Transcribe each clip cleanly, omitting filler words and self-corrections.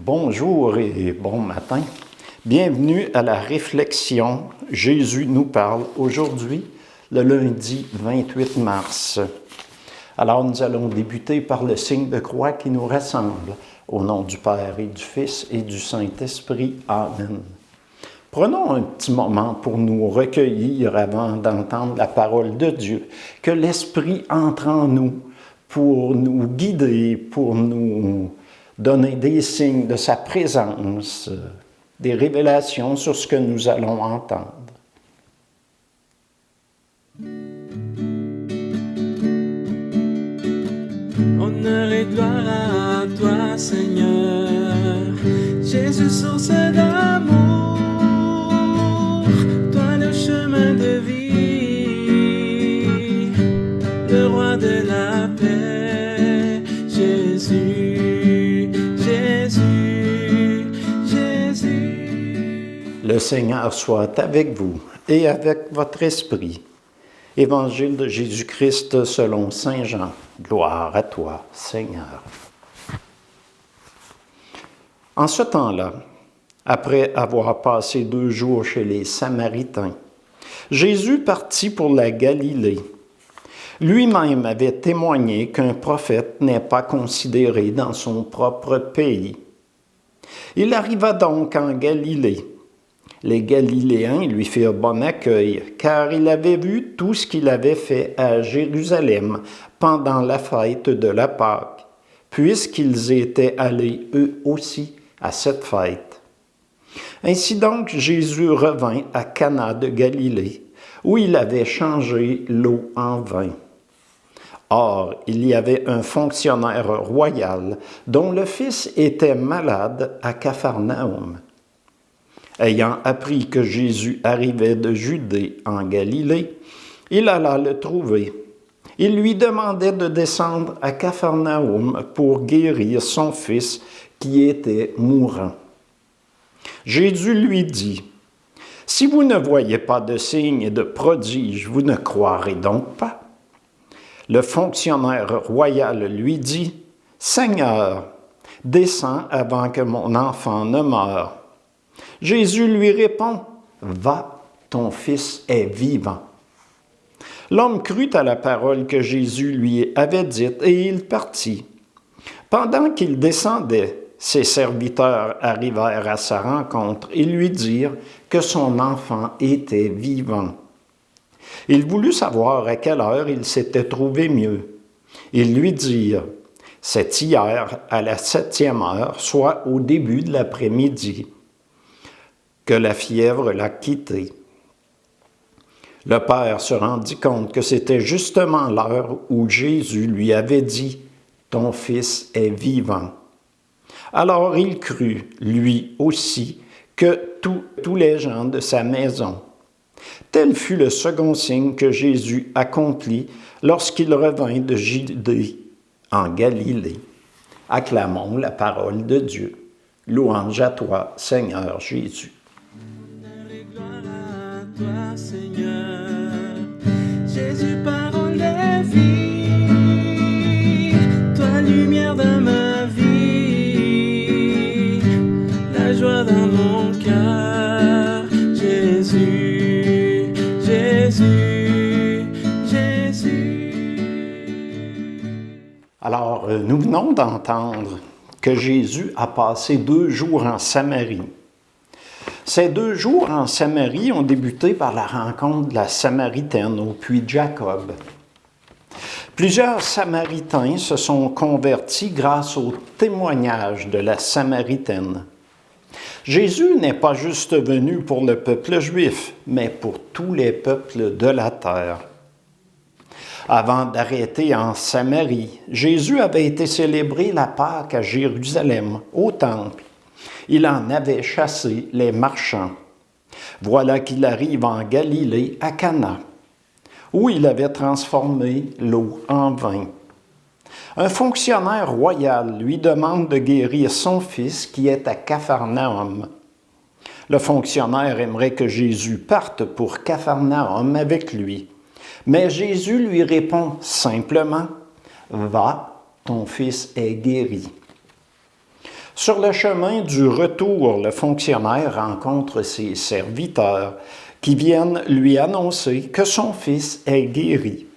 Bonjour et bon matin. Bienvenue à la réflexion Jésus nous parle aujourd'hui, le lundi 28 mars. Alors nous allons débuter par le signe de croix qui nous rassemble. Au nom du Père et du Fils et du Saint-Esprit. Amen. Prenons un petit moment pour nous recueillir avant d'entendre la parole de Dieu. Que l'Esprit entre en nous pour nous guider, pour nous donner des signes de sa présence, des révélations sur ce que nous allons entendre. Honneur et gloire à toi, Seigneur, Jésus, source d'amour, toi le chemin de vie, le roi de la paix, Jésus, Jésus, Jésus. Le Seigneur soit avec vous et avec votre esprit. Évangile de Jésus-Christ selon saint Jean. Gloire à toi, Seigneur. En ce temps-là, après avoir passé 2 jours chez les Samaritains, Jésus partit pour la Galilée. Lui-même avait témoigné qu'un prophète n'est pas considéré dans son propre pays. Il arriva donc en Galilée. Les Galiléens lui firent bon accueil, car il avait vu tout ce qu'il avait fait à Jérusalem pendant la fête de la Pâque, puisqu'ils étaient allés eux aussi à cette fête. Ainsi donc, Jésus revint à Cana de Galilée, où il avait changé l'eau en vin. Or, il y avait un fonctionnaire royal dont le fils était malade à Capharnaüm. Ayant appris que Jésus arrivait de Judée en Galilée, il alla le trouver. Il lui demandait de descendre à Capharnaüm pour guérir son fils qui était mourant. Jésus lui dit, « Si vous ne voyez pas de signes et de prodiges, vous ne croirez donc pas. » Le fonctionnaire royal lui dit, « Seigneur, descends avant que mon enfant ne meure. » Jésus lui répond, « Va, ton fils est vivant. » L'homme crut à la parole que Jésus lui avait dite et il partit. Pendant qu'il descendait, ses serviteurs arrivèrent à sa rencontre et lui dirent que son enfant était vivant. Il voulut savoir à quelle heure il s'était trouvé mieux. Ils lui dirent, « C'est hier à la 7e heure, soit au début de l'après-midi, que la fièvre l'a quitté. » Le père se rendit compte que c'était justement l'heure où Jésus lui avait dit, « Ton fils est vivant. » Alors il crut, lui aussi, que tous les gens de sa maison. Tel fut le second signe que Jésus accomplit lorsqu'il revint de Judée en Galilée. Acclamons la parole de Dieu. Louange à toi, Seigneur Jésus. Toi, Seigneur, Jésus, parole de vie, toi, lumière de ma vie, la joie dans mon cœur, Jésus, Jésus, Jésus. Alors, nous venons d'entendre que Jésus a passé 2 jours en Samarie. Ces 2 jours en Samarie ont débuté par la rencontre de la Samaritaine au puits de Jacob. Plusieurs Samaritains se sont convertis grâce au témoignage de la Samaritaine. Jésus n'est pas juste venu pour le peuple juif, mais pour tous les peuples de la terre. Avant d'arrêter en Samarie, Jésus avait été célébrer la Pâque à Jérusalem, au temple. Il en avait chassé les marchands. Voilà qu'il arrive en Galilée, à Cana, où il avait transformé l'eau en vin. Un fonctionnaire royal lui demande de guérir son fils qui est à Capharnaüm. Le fonctionnaire aimerait que Jésus parte pour Capharnaüm avec lui. Mais Jésus lui répond simplement, « Va, ton fils est guéri. » Sur le chemin du retour, le fonctionnaire rencontre ses serviteurs qui viennent lui annoncer que son fils est guéri.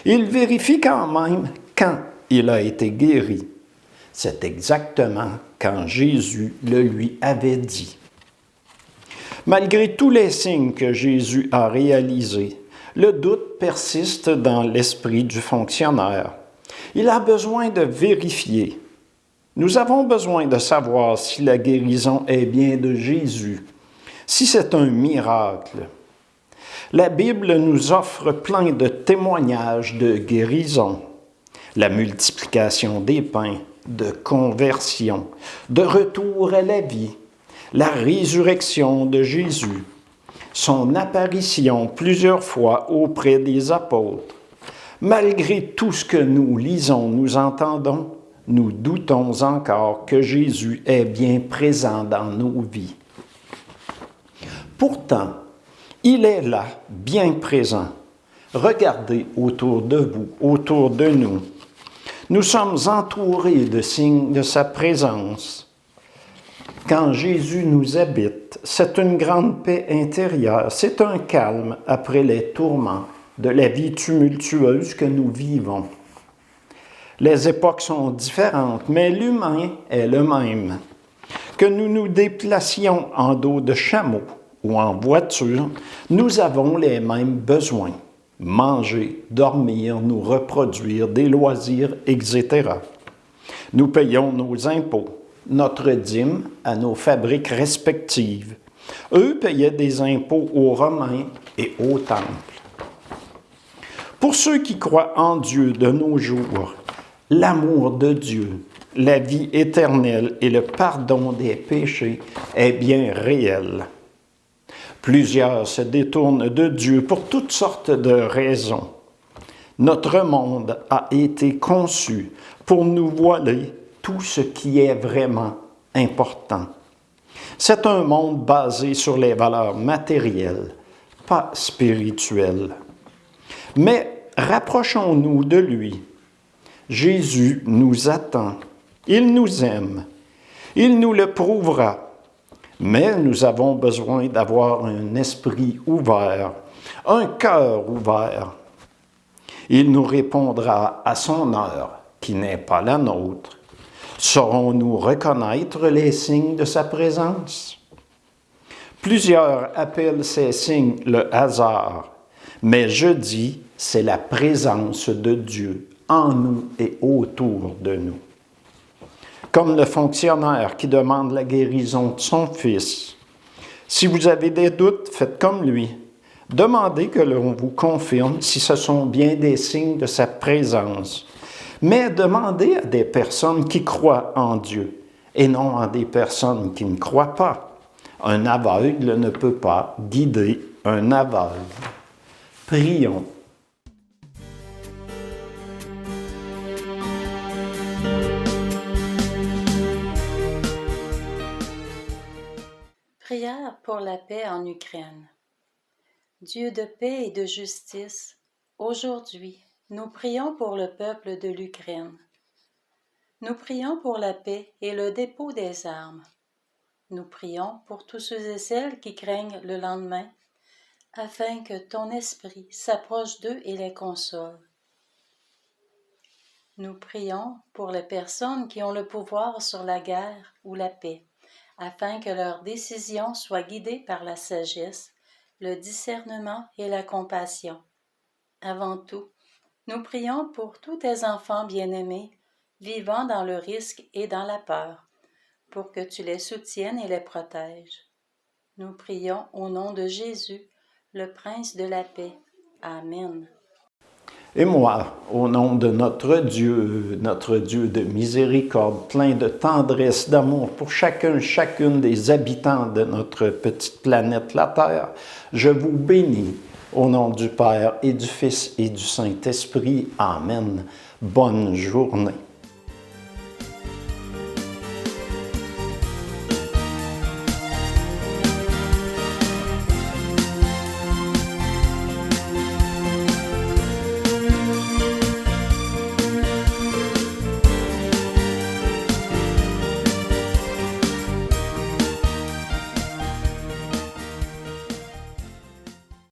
Il vérifie quand même quand il a été guéri. C'est exactement quand Jésus le lui avait dit. Malgré tous les signes que Jésus a réalisés, le doute persiste dans l'esprit du fonctionnaire. Il a besoin de vérifier. Nous avons besoin de savoir si la guérison est bien de Jésus, si c'est un miracle. La Bible nous offre plein de témoignages de guérison, la multiplication des pains, de conversion, de retour à la vie, la résurrection de Jésus, son apparition plusieurs fois auprès des apôtres. Malgré tout ce que nous lisons, nous entendons, nous doutons encore que Jésus est bien présent dans nos vies. Pourtant, il est là, bien présent. Regardez autour de vous, autour de nous. Nous sommes entourés de signes de sa présence. Quand Jésus nous habite, c'est une grande paix intérieure, c'est un calme après les tourments de la vie tumultueuse que nous vivons. Les époques sont différentes, mais l'humain est le même. Que nous nous déplacions en dos de chameau ou en voiture, nous avons les mêmes besoins. Manger, dormir, nous reproduire, des loisirs, etc. Nous payons nos impôts, notre dîme à nos fabriques respectives. Eux payaient des impôts aux Romains et au Temple. Pour ceux qui croient en Dieu de nos jours, l'amour de Dieu, la vie éternelle et le pardon des péchés est bien réel. Plusieurs se détournent de Dieu pour toutes sortes de raisons. Notre monde a été conçu pour nous voiler tout ce qui est vraiment important. C'est un monde basé sur les valeurs matérielles, pas spirituelles. Mais rapprochons-nous de lui. Jésus nous attend. Il nous aime. Il nous le prouvera. Mais nous avons besoin d'avoir un esprit ouvert, un cœur ouvert. Il nous répondra à son heure, qui n'est pas la nôtre. Saurons-nous reconnaître les signes de sa présence? Plusieurs appellent ces signes le hasard, mais je dis, c'est la présence de Dieu en nous et autour de nous. Comme le fonctionnaire qui demande la guérison de son fils. Si vous avez des doutes, faites comme lui. Demandez que l'on vous confirme si ce sont bien des signes de sa présence. Mais demandez à des personnes qui croient en Dieu et non à des personnes qui ne croient pas. Un aveugle ne peut pas guider un aveugle. Prions. Prière pour la paix en Ukraine. Dieu de paix et de justice, aujourd'hui, nous prions pour le peuple de l'Ukraine. Nous prions pour la paix et le dépôt des armes. Nous prions pour tous ceux et celles qui craignent le lendemain, afin que ton esprit s'approche d'eux et les console. Nous prions pour les personnes qui ont le pouvoir sur la guerre ou la paix, afin que leurs décisions soient guidées par la sagesse, le discernement et la compassion. Avant tout, nous prions pour tous tes enfants bien-aimés, vivant dans le risque et dans la peur, pour que tu les soutiennes et les protèges. Nous prions au nom de Jésus, le Prince de la paix. Amen. Et moi, au nom de notre Dieu de miséricorde, plein de tendresse, d'amour pour chacune des habitants de notre petite planète, la Terre, je vous bénis au nom du Père et du Fils et du Saint-Esprit. Amen. Bonne journée.